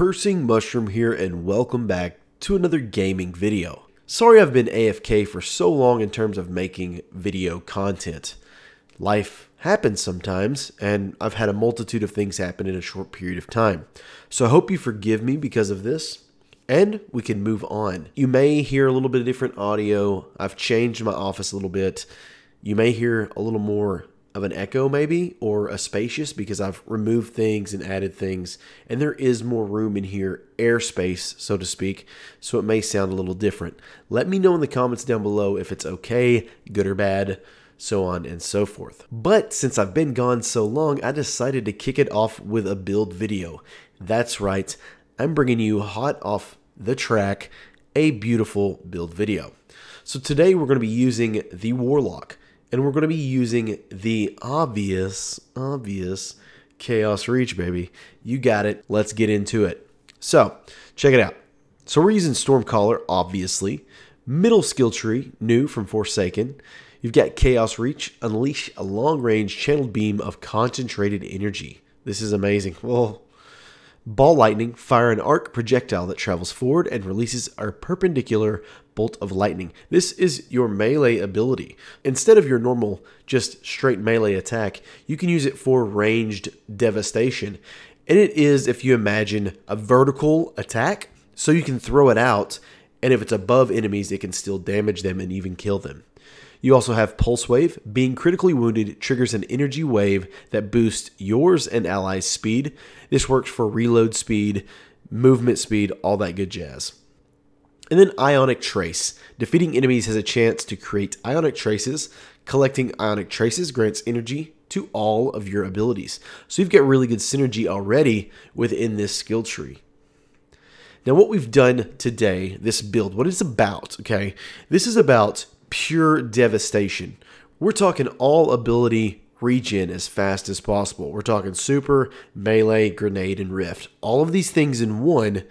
Cursing Mushroom here, and welcome back to another gaming video. Sorry I've been AFK for so long in terms of making video content. Life happens sometimes, and I've had a multitude of things happen in a short period of time. So I hope you forgive me because of this, and we can move on. You may hear a little bit of different audio. I've changed my office a little bit. You may hear a little more of an echo maybe, or a spacious, because I've removed things and added things, and there is more room in here, airspace, so to speak, so it may sound a little different. Let me know in the comments down below if it's okay, good or bad, so on and so forth. But since I've been gone so long, I decided to kick it off with a build video. That's right, I'm bringing you hot off the track, a beautiful build video. So today we're going to be using the Warlock. And we're going to be using the obvious Chaos Reach, baby. You got it. Let's get into it. So, check it out. So we're using Stormcaller, obviously. Middle skill tree, new from Forsaken. You've got Chaos Reach, unleash a long-range channeled beam of concentrated energy. This is amazing. Well, Ball Lightning, fire an arc projectile that travels forward and releases a perpendicular bolt of lightning. This is your melee ability. Instead of your normal, just straight melee attack, you can use it for ranged devastation. And it is, if you imagine, a vertical attack, so you can throw it out, and if it's above enemies, it can still damage them and even kill them. You also have Pulse Wave. Being critically wounded triggers an energy wave that boosts yours and allies' speed. This works for reload speed, movement speed, all that good jazz. And then Ionic Trace. Defeating enemies has a chance to create Ionic Traces. Collecting Ionic Traces grants energy to all of your abilities. So you've got really good synergy already within this skill tree. Now what we've done today, this build, what it's about, okay? This is about pure devastation. We're talking all ability regen as fast as possible. We're talking super, melee, grenade, and rift. All of these things in one,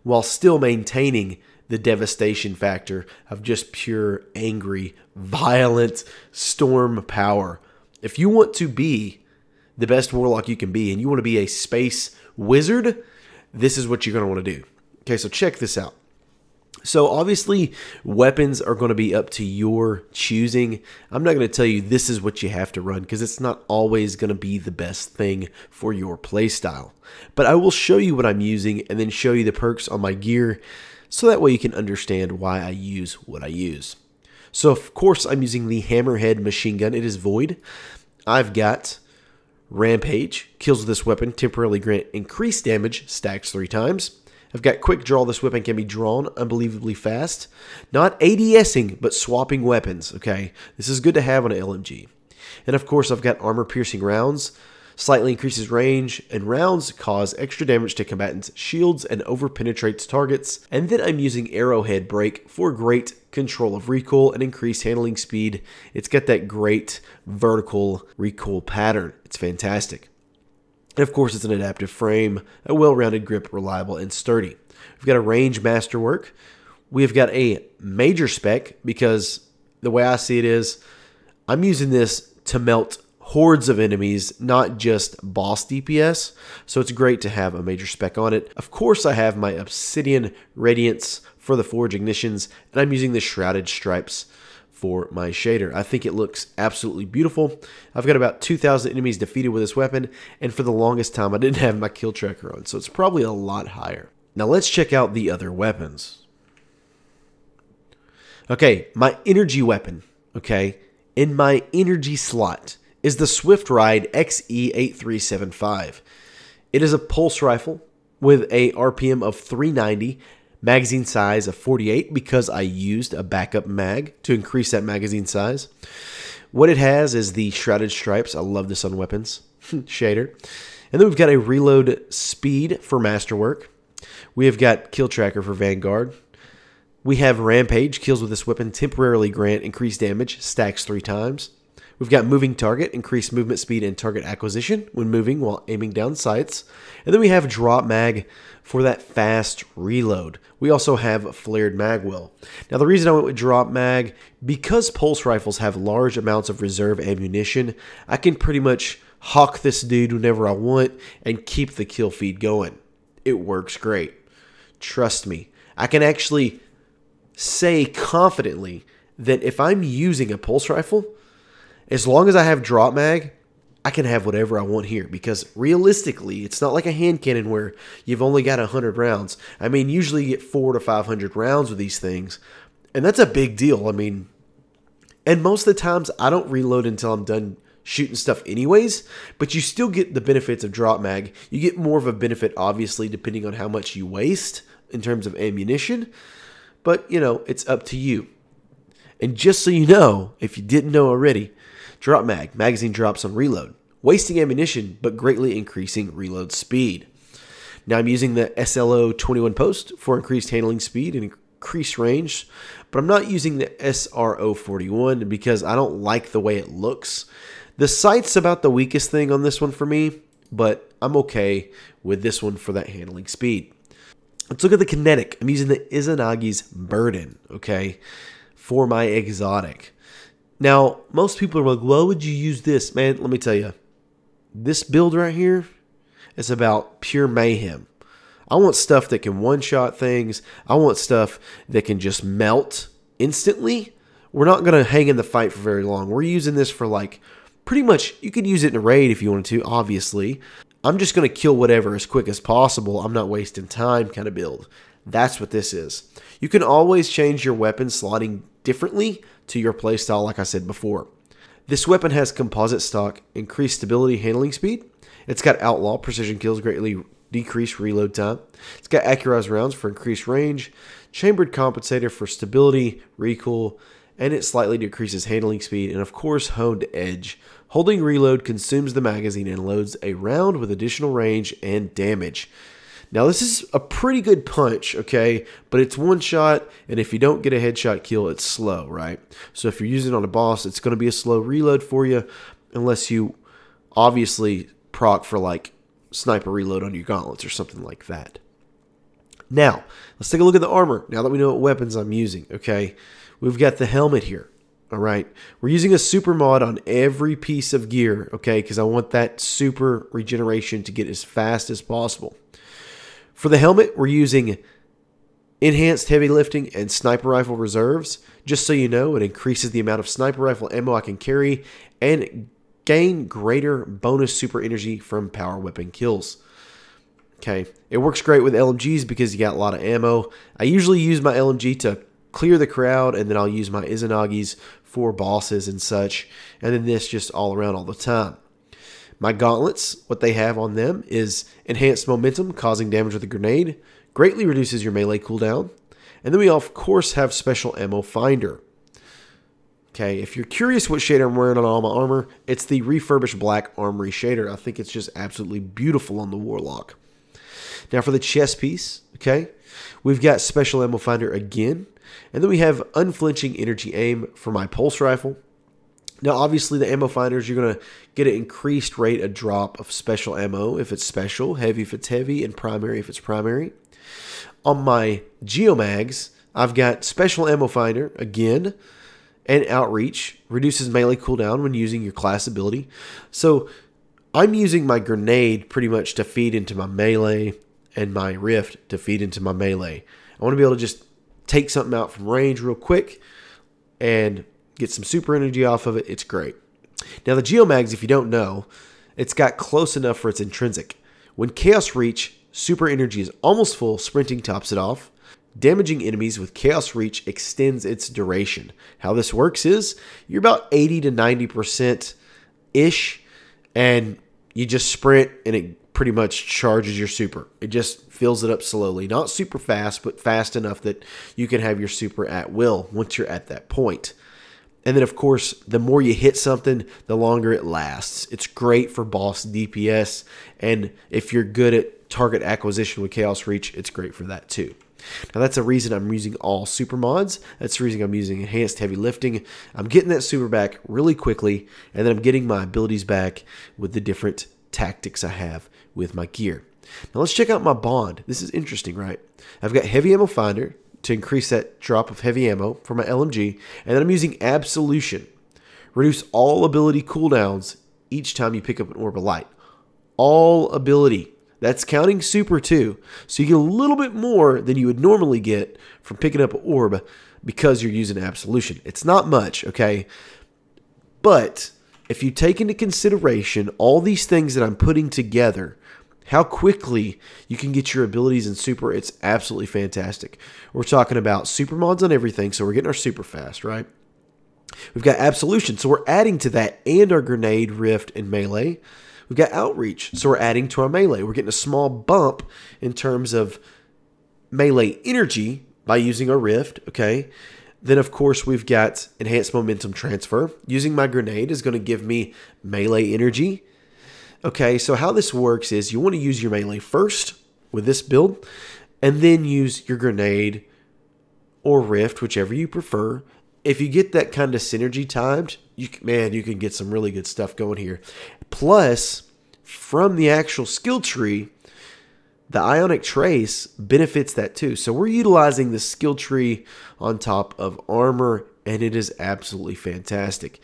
while still maintaining the devastation factor of just pure, angry, violent storm power. If you want to be the best Warlock you can be, and you want to be a space wizard, this is what you're going to want to do. Okay, so check this out. So obviously weapons are going to be up to your choosing. I'm not going to tell you this is what you have to run, because it's not always going to be the best thing for your playstyle. But I will show you what I'm using and then show you the perks on my gear, so that way you can understand why I use what I use. So of course I'm using the Hammerhead machine gun. It is void. I've got Rampage, kills with this weapon, temporarily grant increased damage, stacks 3 times. I've got Quick Draw. This weapon can be drawn unbelievably fast. Not ADSing, but swapping weapons, okay? This is good to have on an LMG. And of course, I've got Armor Piercing Rounds. Slightly increases range, and rounds cause extra damage to combatants' shields and over-penetrates targets. And then I'm using Arrowhead Break for great control of recoil and increased handling speed. It's got that great vertical recoil pattern. It's fantastic. And of course, it's an adaptive frame, a well-rounded grip, reliable and sturdy. We've got a range masterwork. We've got a major spec, because the way I see it is, I'm using this to melt hordes of enemies, not just boss DPS. So it's great to have a major spec on it. Of course, I have my Obsidian Radiance for the Forge Ignitions, and I'm using the Shrouded Stripes for my shader. I think it looks absolutely beautiful. I've got about 2,000 enemies defeated with this weapon, and for the longest time I didn't have my kill tracker on, so it's probably a lot higher. Now let's check out the other weapons. Okay, my energy weapon, okay, in my energy slot is the Swift Ride XE8375. It is a pulse rifle with a RPM of 390, magazine size of 48, because I used a backup mag to increase that magazine size. What it has is the Shrouded Stripes. I love this on weapons. Shader. And then we've got a reload speed for Masterwork. We have got Kill Tracker for Vanguard. We have Rampage. Kills with this weapon temporarily grant increased damage. Stacks 3 times. We've got Moving Target, increased movement speed and target acquisition when moving while aiming down sights. And then we have Drop Mag for that fast reload. We also have Flared Magwell. Now the reason I went with Drop Mag, because pulse rifles have large amounts of reserve ammunition, I can pretty much hawk this dude whenever I want and keep the kill feed going. it works great. Trust me. I can actually say confidently that if I'm using a pulse rifle, as long as I have drop mag, I can have whatever I want here, because realistically, it's not like a hand cannon where you've only got 100 rounds. I mean, usually you get 400 to 500 rounds with these things, and that's a big deal. I mean, and most of the times I don't reload until I'm done shooting stuff anyways, but you still get the benefits of drop mag. You get more of a benefit, obviously, depending on how much you waste in terms of ammunition, but, you know, it's up to you. And just so you know, if you didn't know already, drop mag, magazine drops on reload, wasting ammunition but greatly increasing reload speed. Now I'm using the SLO 21 post for increased handling speed and increased range, but I'm not using the SRO 41 because I don't like the way it looks. The sight's about the weakest thing on this one for me, but I'm okay with this one for that handling speed. Let's look at the Kinetic. I'm using the Izanagi's Burden, okay, for my exotic. Now, most people are like, why would you use this? Man, let me tell you, this build right here is about pure mayhem. I want stuff that can one-shot things. I want stuff that can just melt instantly. We're not going to hang in the fight for very long. We're using this for, like, pretty much, you could use it in a raid if you wanted to, obviously. I'm just going to kill whatever as quick as possible. I'm not wasting time kind of build. That's what this is. You can always change your weapon slotting differently to your playstyle, like I said before. This weapon has composite stock, increased stability, handling speed. It's got outlaw, precision kills, greatly decreased reload time. It's got accurized rounds for increased range, chambered compensator for stability, recoil, and it slightly decreases handling speed, and of course honed edge. Holding reload consumes the magazine and loads a round with additional range and damage. Now this is a pretty good punch, okay, but it's one shot, and if you don't get a headshot kill, it's slow, right? So if you're using it on a boss, it's going to be a slow reload for you, unless you obviously proc for like sniper reload on your gauntlets or something like that. Now, let's take a look at the armor, now that we know what weapons I'm using, okay? We've got the helmet here. All right, we're using a super mod on every piece of gear, okay, because I want that super regeneration to get as fast as possible. For the helmet, we're using enhanced heavy lifting and sniper rifle reserves. Just so you know, it increases the amount of sniper rifle ammo I can carry and gain greater bonus super energy from power weapon kills. Okay, it works great with LMGs because you got a lot of ammo. I usually use my LMG to clear the crowd, and then I'll use my Izanagi's for bosses and such, and then this just all around all the time. My gauntlets, what they have on them is enhanced momentum, causing damage with a grenade, greatly reduces your melee cooldown, and then we of course have special ammo finder. Okay, if you're curious what shader I'm wearing on all my armor, it's the refurbished black armory shader. I think it's just absolutely beautiful on the Warlock. Now for the chest piece, okay, we've got special ammo finder again. And then we have unflinching energy aim for my pulse rifle. Now, obviously, the ammo finders, you're going to get an increased rate of drop of special ammo if it's special, heavy if it's heavy, and primary if it's primary. On my Geomags, I've got special ammo finder again, and outreach reduces melee cooldown when using your class ability. So I'm using my grenade pretty much to feed into my melee, and my rift to feed into my melee. I want to be able to just take something out from range real quick and get some super energy off of it. It's great. Now the Geomags, if you don't know, it's got close enough for its intrinsic. When Chaos Reach, super energy is almost full, sprinting tops it off. Damaging enemies with Chaos Reach extends its duration. How this works is you're about 80 to 90%-ish, and you just sprint and it pretty much charges your super. It just fills it up slowly. Not super fast, but fast enough that you can have your super at will once you're at that point. And then, of course, the more you hit something, the longer it lasts. It's great for boss DPS, and if you're good at target acquisition with Chaos Reach, it's great for that too. Now, that's the reason I'm using all super mods. That's the reason I'm using enhanced heavy lifting. I'm getting that super back really quickly, and then I'm getting my abilities back with the different tactics I have with my gear. Now let's check out my bond. This is interesting, right? I've got heavy ammo finder to increase that drop of heavy ammo for my LMG, and then I'm using absolution. Reduce all ability cooldowns each time you pick up an orb of light. All ability. That's counting super too. So you get a little bit more than you would normally get from picking up an orb because you're using Absolution. It's not much, okay? But if you take into consideration all these things that I'm putting together, how quickly you can get your abilities in super, it's absolutely fantastic. We're talking about super mods on everything, so we're getting our super fast, right? We've got Absolution, so we're adding to that, and our Grenade, Rift, and Melee. We've got Outreach, so we're adding to our Melee. We're getting a small bump in terms of Melee energy by using our Rift, okay? Then, of course, we've got Enhanced Momentum Transfer. Using my Grenade is going to give me Melee energy. Okay, so how this works is you want to use your Melee first with this build, and then use your Grenade or Rift, whichever you prefer. If you get that kind of synergy timed, you can get some really good stuff going here. Plus, from the actual skill tree, the Ionic Trace benefits that too. So we're utilizing the skill tree on top of armor, and it is absolutely fantastic.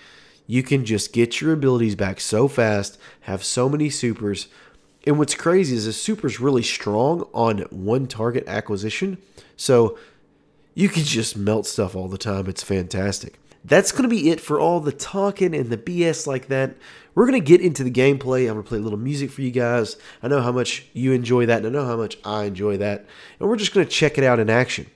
You can just get your abilities back so fast, have so many supers. And what's crazy is the super's really strong on one target acquisition. So you can just melt stuff all the time. It's fantastic. That's going to be it for all the talking and the BS like that. We're going to get into the gameplay. I'm going to play a little music for you guys. I know how much you enjoy that, and I know how much I enjoy that. And we're just going to check it out in action.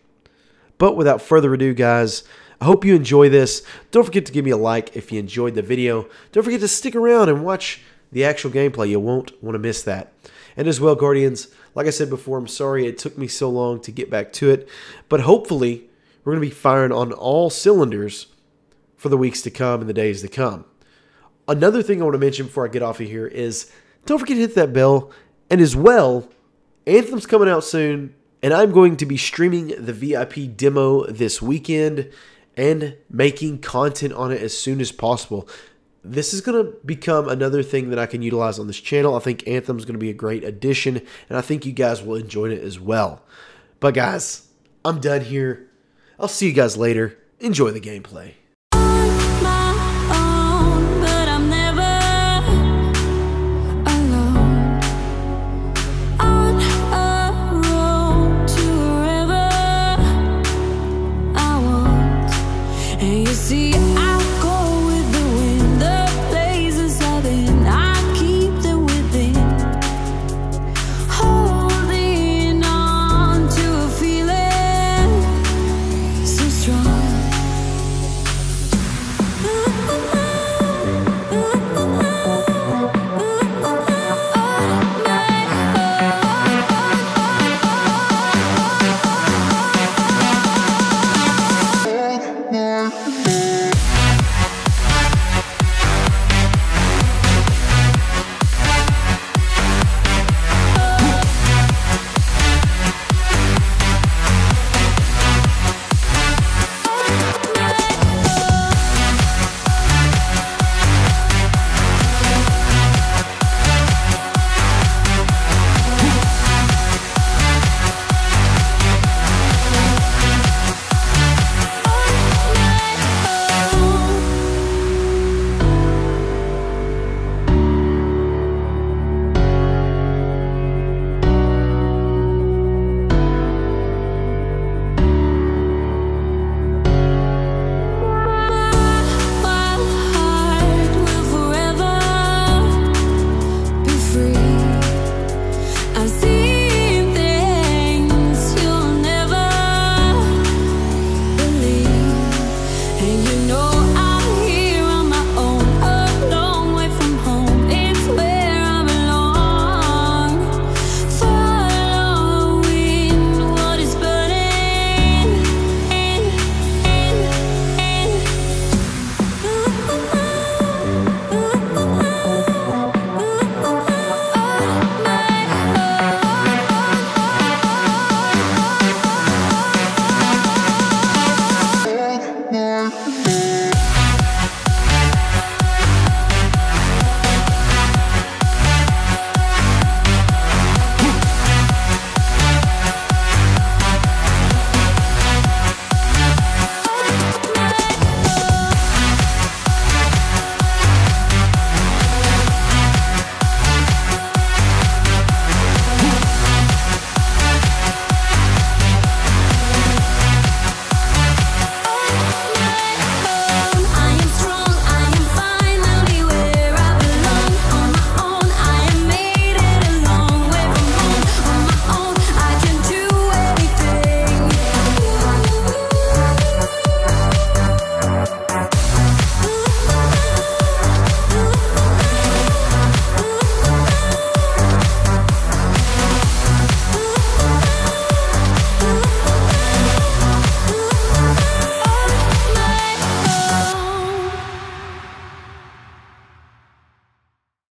But without further ado, guys, I hope you enjoy this. Don't forget to give me a like if you enjoyed the video. Don't forget to stick around and watch the actual gameplay. You won't want to miss that. And as well, Guardians, like I said before, I'm sorry it took me so long to get back to it. But hopefully, we're going to be firing on all cylinders for the weeks to come and the days to come. Another thing I want to mention before I get off of here is don't forget to hit that bell. And as well, Anthem's coming out soon, and I'm going to be streaming the VIP demo this weekend and making content on it as soon as possible. This is going to become another thing that I can utilize on this channel. I think Anthem's going to be a great addition, and I think you guys will enjoy it as well. But guys, I'm done here. I'll see you guys later. Enjoy the gameplay.